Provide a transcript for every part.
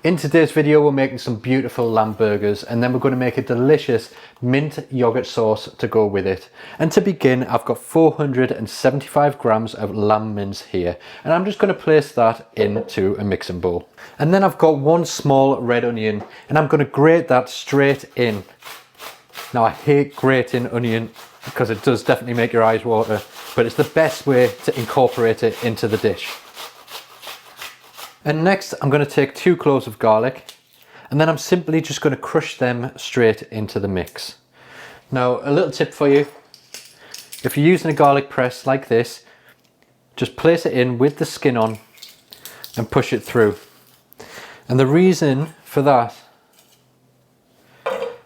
In today's video we're making some beautiful lamb burgers, and then we're going to make a delicious mint yogurt sauce to go with it. And to begin, I've got 475 grams of lamb mince here, and I'm just going to place that into a mixing bowl. And then I've got one small red onion, and I'm going to grate that straight in. Now I hate grating onion because it does definitely make your eyes water, but it's the best way to incorporate it into the dish. And next I'm going to take 2 cloves of garlic, and then I'm simply just going to crush them straight into the mix. Now a little tip for you, if you're using a garlic press like this, just place it in with the skin on and push it through. And the reason for that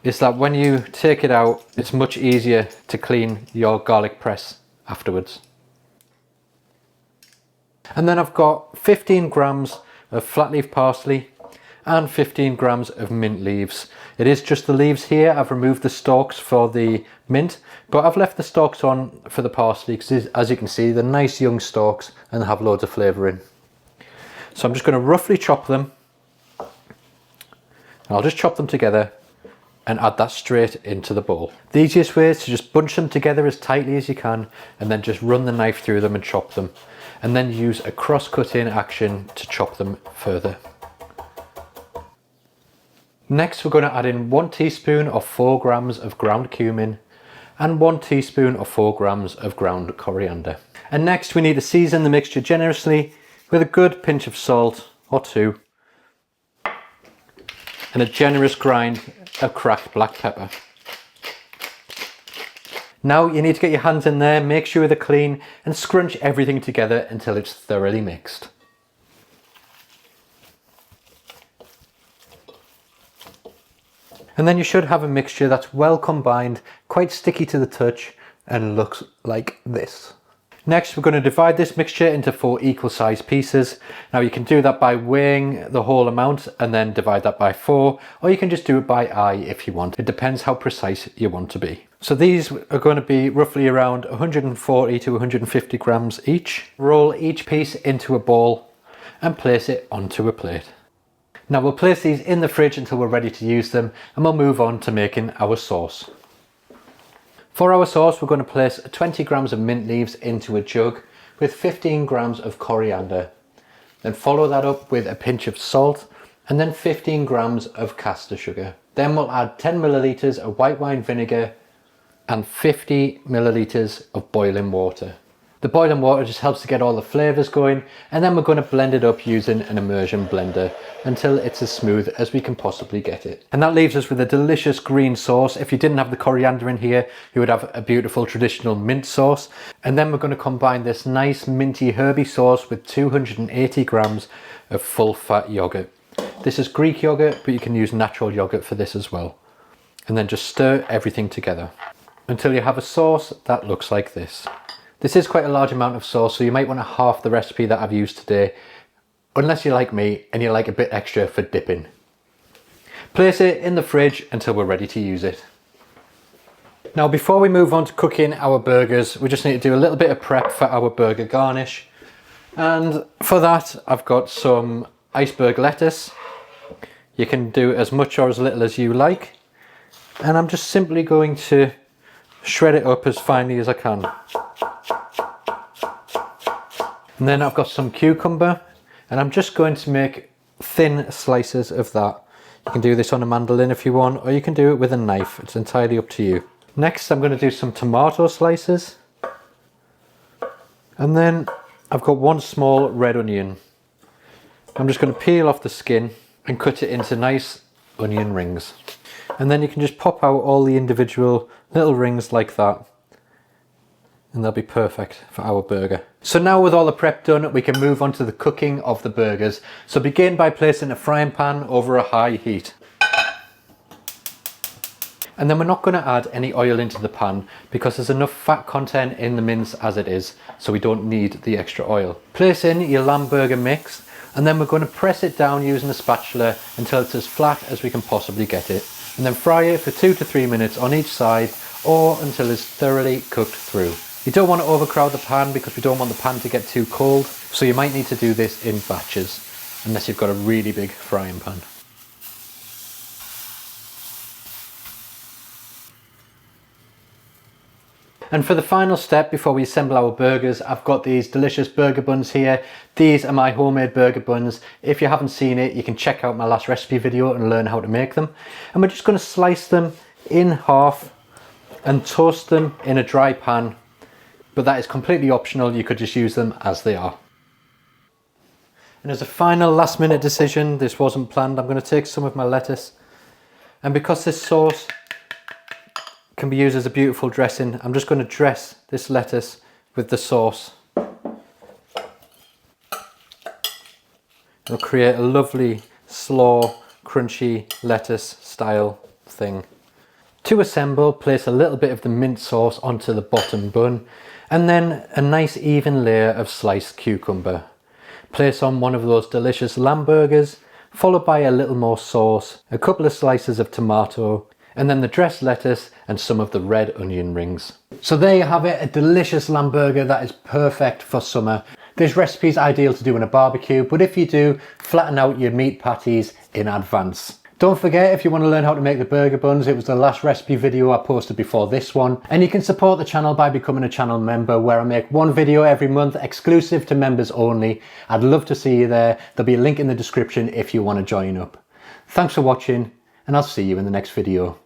is that when you take it out, it's much easier to clean your garlic press afterwards. And then I've got 15 grams of flat leaf parsley and 15 grams of mint leaves. It is just the leaves here. I've removed the stalks for the mint, but I've left the stalks on for the parsley because, as you can see, they're nice young stalks and they have loads of flavour in. So I'm just going to roughly chop them. I'll just chop them together and add that straight into the bowl. The easiest way is to just bunch them together as tightly as you can, and then just run the knife through them and chop them, and then use a cross-cutting action to chop them further. Next we're going to add in 1 teaspoon or 4 grams of ground cumin and 1 teaspoon or 4 grams of ground coriander. And next we need to season the mixture generously with a good pinch of salt or 2 and a generous grind of cracked black pepper. Now you need to get your hands in there, make sure they're clean, and scrunch everything together until it's thoroughly mixed. And then you should have a mixture that's well combined, quite sticky to the touch, and looks like this. Next we're going to divide this mixture into 4 equal sized pieces. Now you can do that by weighing the whole amount and then divide that by 4, or you can just do it by eye if you want. It depends how precise you want to be. So these are going to be roughly around 140 to 150 grams each. Roll each piece into a ball and place it onto a plate. Now we'll place these in the fridge until we're ready to use them, and we'll move on to making our sauce. For our sauce we're going to place 20 grams of mint leaves into a jug with 15 grams of coriander. Then follow that up with a pinch of salt and then 15 grams of caster sugar. Then we'll add 10 millilitres of white wine vinegar and 50 millilitres of boiling water. The boiling water just helps to get all the flavours going, and then we're going to blend it up using an immersion blender until it's as smooth as we can possibly get it. And that leaves us with a delicious green sauce. If you didn't have the coriander in here, you would have a beautiful traditional mint sauce. And then we're going to combine this nice minty herby sauce with 280 grams of full fat yogurt. This is Greek yogurt, but you can use natural yogurt for this as well. And then just stir everything together until you have a sauce that looks like this. This is quite a large amount of sauce, so you might want to half the recipe that I've used today, unless you're like me and you like a bit extra for dipping. Place it in the fridge until we're ready to use it. Now before we move on to cooking our burgers, we just need to do a little bit of prep for our burger garnish. And for that I've got some iceberg lettuce. You can do as much or as little as you like. And I'm just simply going to shred it up as finely as I can. And then I've got some cucumber, and I'm just going to make thin slices of that. You can do this on a mandolin if you want, or you can do it with a knife. It's entirely up to you. Next I'm going to do some tomato slices. And then I've got 1 small red onion. I'm just going to peel off the skin and cut it into nice onion rings. And then you can just pop out all the individual little rings like that, and they'll be perfect for our burger. So now with all the prep done, we can move on to the cooking of the burgers. So begin by placing a frying pan over a high heat. And then we're not going to add any oil into the pan because there's enough fat content in the mince as it is, so we don't need the extra oil. Place in your lamb burger mix, and then we're going to press it down using a spatula until it's as flat as we can possibly get it. And then fry it for 2 to 3 minutes on each side, or until it's thoroughly cooked through. You don't want to overcrowd the pan because we don't want the pan to get too cold, so you might need to do this in batches. unless you've got a really big frying pan. And for the final step before we assemble our burgers, I've got these delicious burger buns here. These are my homemade burger buns. If you haven't seen it, you can check out my last recipe video and learn how to make them. And we're just going to slice them in half and toast them in a dry pan. But that is completely optional, you could just use them as they are. And as a final last minute decision, this wasn't planned, I'm going to take some of my lettuce. And because this sauce can be used as a beautiful dressing, I'm just going to dress this lettuce with the sauce. It'll create a lovely, slaw, crunchy lettuce style thing. To assemble, place a little bit of the mint sauce onto the bottom bun, and then a nice even layer of sliced cucumber. Place on one of those delicious lamb burgers, followed by a little more sauce, a couple of slices of tomato, and then the dressed lettuce and some of the red onion rings. So there you have it, a delicious lamb burger that is perfect for summer. This recipe is ideal to do in a barbecue, but if you do, flatten out your meat patties in advance. Don't forget, if you want to learn how to make the burger buns, it was the last recipe video I posted before this one. And you can support the channel by becoming a channel member, where I make one video every month exclusive to members only. I'd love to see you there. There'll be a link in the description if you want to join up. Thanks for watching, and I'll see you in the next video.